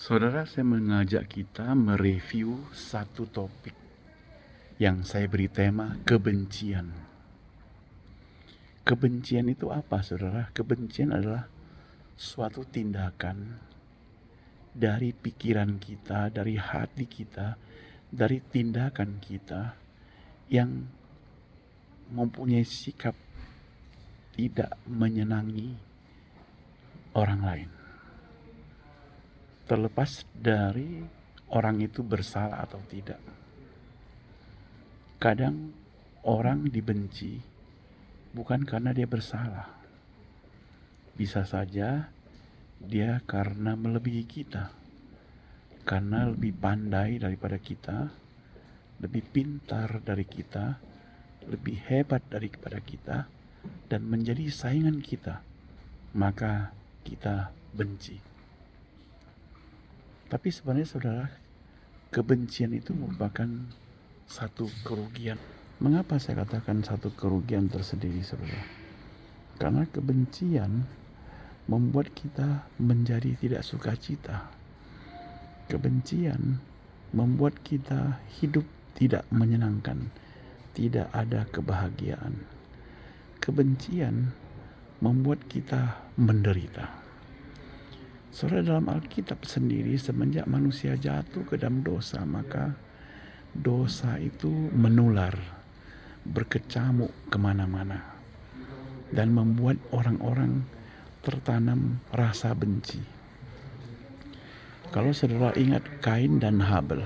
Saudara, saya mengajak kita mereview satu topik yang saya beri tema kebencian. Kebencian itu apa, saudara? Kebencian adalah suatu tindakan dari pikiran kita, dari hati kita, dari tindakan kita yang mempunyai sikap tidak menyenangi orang lain. Terlepas dari orang itu bersalah atau tidak. Kadang orang dibenci bukan karena dia bersalah. Bisa saja dia karena melebihi kita, karena lebih pandai daripada kita, lebih pintar dari kita, lebih hebat daripada kita, dan menjadi saingan kita. Maka kita benci. Tapi sebenarnya saudara, kebencian itu merupakan satu kerugian. Mengapa saya katakan satu kerugian tersendiri, saudara? Karena kebencian membuat kita menjadi tidak sukacita. Kebencian membuat kita hidup tidak menyenangkan, tidak ada kebahagiaan. Kebencian membuat kita menderita. Saudara, dalam Alkitab sendiri, semenjak manusia jatuh ke dalam dosa, maka dosa itu menular, berkecamuk kemana-mana, dan membuat orang-orang tertanam rasa benci. Kalau saudara ingat Kain dan Habel,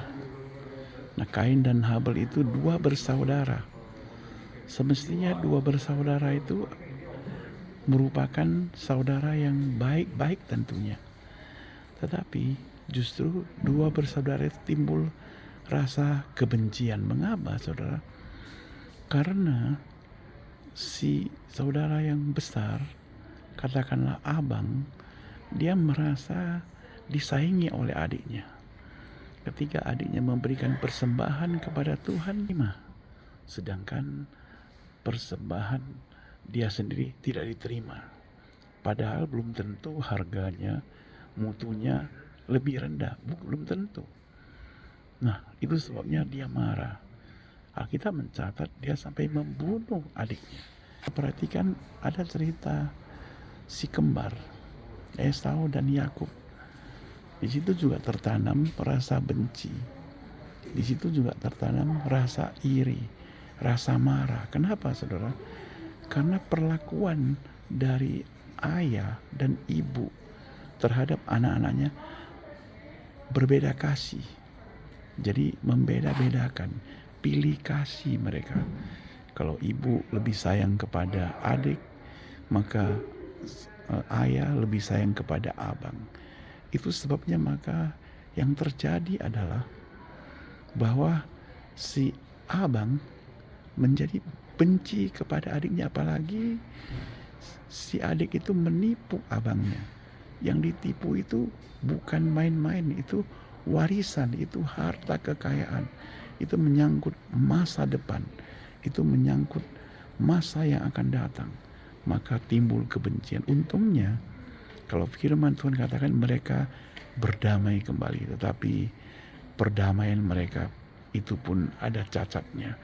nah Kain dan Habel itu dua bersaudara. Semestinya dua bersaudara itu merupakan saudara yang baik-baik tentunya. Tetapi justru dua bersaudara itu timbul rasa kebencian. Mengapa, saudara? Karena si saudara yang besar, katakanlah abang, dia merasa disaingi oleh adiknya. Ketika adiknya memberikan persembahan kepada Tuhan, sedangkan persembahan dia sendiri tidak diterima. Padahal belum tentu harganya, mutunya lebih rendah, belum tentu. Nah, itu sebabnya dia marah. Alkitab mencatat dia sampai membunuh adiknya. Perhatikan, ada cerita si kembar Esau dan Yakub. Di situ juga tertanam rasa benci. Di situ juga tertanam rasa iri, rasa marah. Kenapa, saudara? Karena perlakuan dari ayah dan ibu terhadap anak-anaknya berbeda kasih. Jadi membeda-bedakan, pilih kasih mereka. Kalau ibu lebih sayang kepada adik, maka ayah lebih sayang kepada abang. Itu sebabnya maka yang terjadi adalah bahwa si abang menjadi benci kepada adiknya, apalagi si adik itu menipu abangnya. Yang ditipu itu bukan main-main, itu warisan, itu harta kekayaan, itu menyangkut masa depan, itu menyangkut masa yang akan datang. Maka timbul kebencian. Untungnya kalau firman Tuhan katakan mereka berdamai kembali, tetapi perdamaian mereka itu pun ada cacatnya.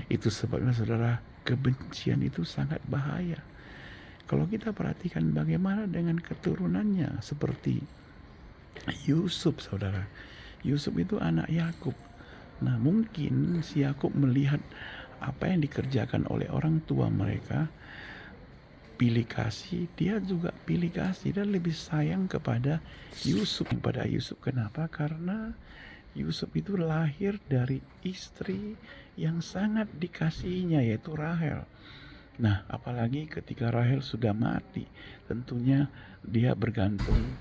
Itu sebabnya, saudara, kebencian itu sangat bahaya. Kalau kita perhatikan bagaimana dengan keturunannya, seperti Yusuf, saudara. Yusuf itu anak Yakub. Nah, mungkin si Yakub melihat apa yang dikerjakan oleh orang tua mereka, pilih kasih, dia juga pilih kasih dan lebih sayang kepada Yusuf daripada Yusuf. Kenapa? Karena Yusuf itu lahir dari istri yang sangat dikasihinya, yaitu Rahel. Nah, apalagi ketika Rahel sudah mati, tentunya dia bergantung,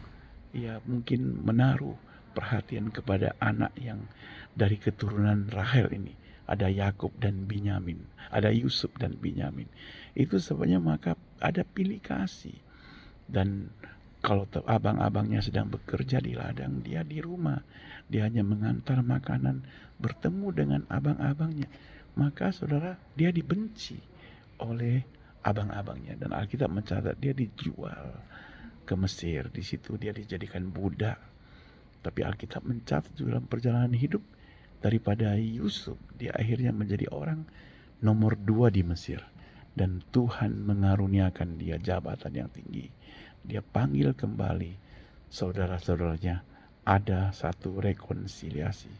ya mungkin menaruh perhatian kepada anak yang dari keturunan Rahel ini. Ada Yakub dan Binyamin, ada Yusuf dan Binyamin. Itu sebabnya maka ada pilih kasih. Dan kalau abang-abangnya sedang bekerja di ladang, dia di rumah. Dia hanya mengantar makanan, bertemu dengan abang-abangnya. Maka saudara, dia dibenci oleh abang-abangnya. Dan Alkitab mencatat dia dijual ke Mesir. Di situ dia dijadikan budak. Tapi Alkitab mencatat dalam perjalanan hidup daripada Yusuf, dia akhirnya menjadi orang nomor 2 di Mesir. Dan Tuhan mengaruniakan dia jabatan yang tinggi. Dia panggil kembali saudara-saudaranya. Ada satu rekonsiliasi.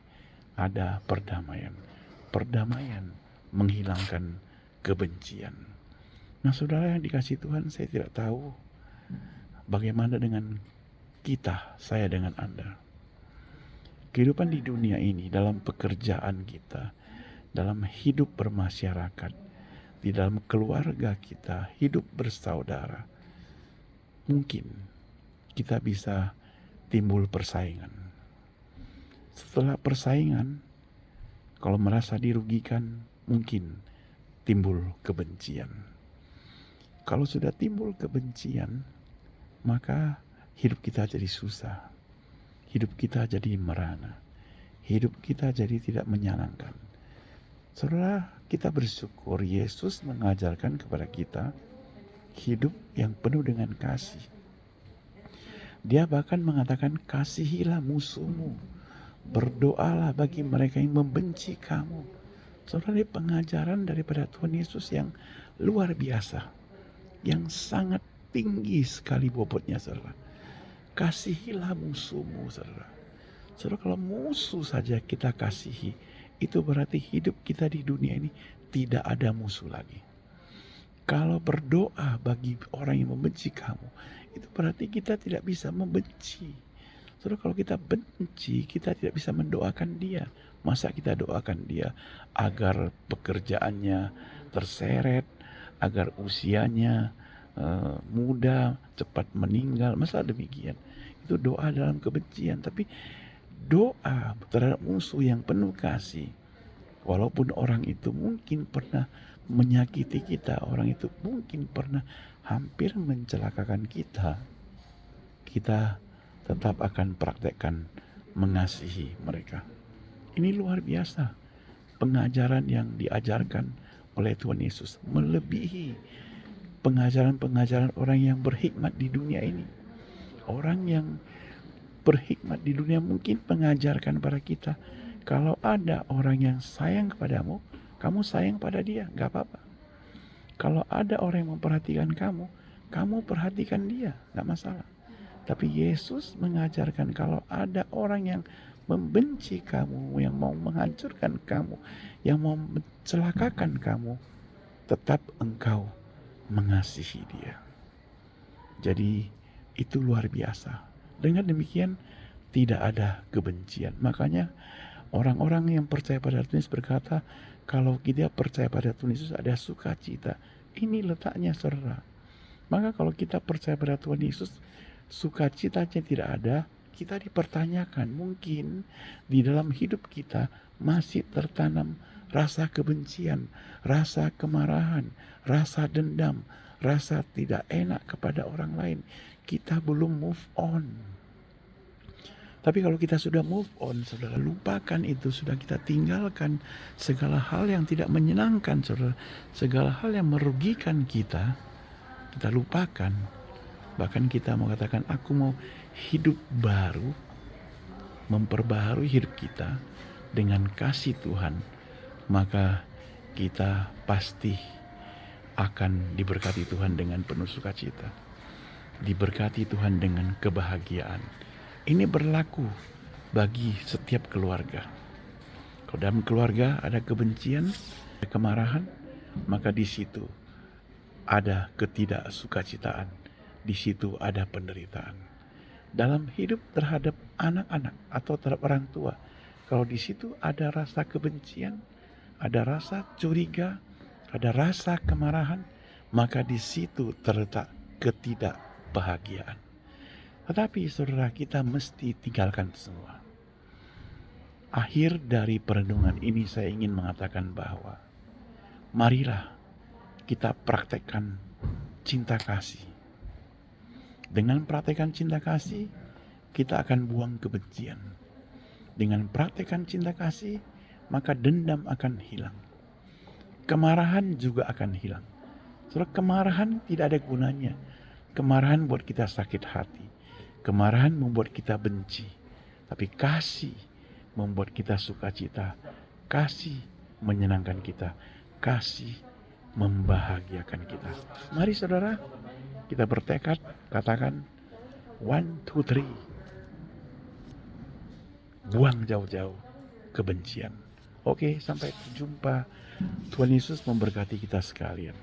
Ada perdamaian. Perdamaian menghilangkan kebencian. Nah, saudara yang dikasihi Tuhan, saya tidak tahu bagaimana dengan kita, saya dengan Anda. Kehidupan di dunia ini, dalam pekerjaan kita, dalam hidup bermasyarakat, di dalam keluarga kita, hidup bersaudara, mungkin kita bisa timbul persaingan. Setelah persaingan, kalau merasa dirugikan, mungkin timbul kebencian. Kalau sudah timbul kebencian, maka hidup kita jadi susah. Hidup kita jadi merana. Hidup kita jadi tidak menyenangkan. Saudara, kita bersyukur Yesus mengajarkan kepada kita hidup yang penuh dengan kasih. Dia bahkan mengatakan, kasihilah musuhmu, berdoalah bagi mereka yang membenci kamu. Saudara, pengajaran daripada Tuhan Yesus yang luar biasa, yang sangat tinggi sekali bobotnya, saudara. Kasihilah musuhmu, saudara. Saudara, kalau musuh saja kita kasihi, itu berarti hidup kita di dunia ini tidak ada musuh lagi. Kalau berdoa bagi orang yang membenci kamu, itu berarti kita tidak bisa membenci. Saudara, kalau kita benci, kita tidak bisa mendoakan dia. Masa kita doakan dia agar pekerjaannya terseret, agar usianya muda, cepat meninggal? Masa demikian? Itu doa dalam kebencian. Tapi doa terhadap musuh yang penuh kasih, walaupun orang itu mungkin pernah menyakiti kita, orang itu mungkin pernah hampir mencelakakan kita, kita tetap akan praktekkan mengasihi mereka. Ini luar biasa pengajaran yang diajarkan oleh Tuhan Yesus, melebihi pengajaran-pengajaran orang yang berhikmat di dunia ini. Orang yang berhikmat di dunia mungkin mengajarkan pada kita, kalau ada orang yang sayang kepadamu, kamu sayang pada dia, gak apa-apa. Kalau ada orang yang memperhatikan kamu, kamu perhatikan dia, gak masalah. Tapi Yesus mengajarkan kalau ada orang yang membenci kamu, yang mau menghancurkan kamu, yang mau mencelakakan kamu, tetap engkau mengasihi dia. Jadi itu luar biasa. Dengan demikian tidak ada kebencian. Makanya orang-orang yang percaya pada Tuhan Yesus berkata, kalau kita percaya pada Tuhan Yesus ada sukacita. Ini letaknya, saudara. Maka kalau kita percaya pada Tuhan Yesus, sukacitanya tidak ada, kita dipertanyakan. Mungkin di dalam hidup kita masih tertanam rasa kebencian, rasa kemarahan, rasa dendam, rasa tidak enak kepada orang lain. Kita belum move on. Tapi kalau kita sudah move on, saudara, lupakan itu, sudah kita tinggalkan segala hal yang tidak menyenangkan, saudara, segala hal yang merugikan kita lupakan. Bahkan kita mengatakan, aku mau hidup baru, memperbaharui hidup kita dengan kasih Tuhan, maka kita pasti akan diberkati Tuhan dengan penuh sukacita, diberkati Tuhan dengan kebahagiaan. Ini berlaku bagi setiap keluarga. Kalau dalam keluarga ada kebencian, ada kemarahan, maka di situ ada ketidaksukacitaan, di situ ada penderitaan. Dalam hidup terhadap anak-anak atau terhadap orang tua, kalau di situ ada rasa kebencian, ada rasa curiga, ada rasa kemarahan, maka di situ terletak ketidakbahagiaan. Tetapi saudara, kita mesti tinggalkan semua. Akhir dari perenungan ini saya ingin mengatakan bahwa marilah kita praktekkan cinta kasih. Dengan praktekkan cinta kasih, kita akan buang kebencian. Dengan praktekkan cinta kasih, maka dendam akan hilang. Kemarahan juga akan hilang. Saudara, kemarahan tidak ada gunanya. Kemarahan buat kita sakit hati. Kemarahan membuat kita benci. Tapi kasih membuat kita sukacita, kasih menyenangkan kita, kasih membahagiakan kita. Mari saudara, kita bertekad, katakan 1, 2, 3. Buang jauh-jauh kebencian. Oke, sampai jumpa. Tuhan Yesus memberkati kita sekalian.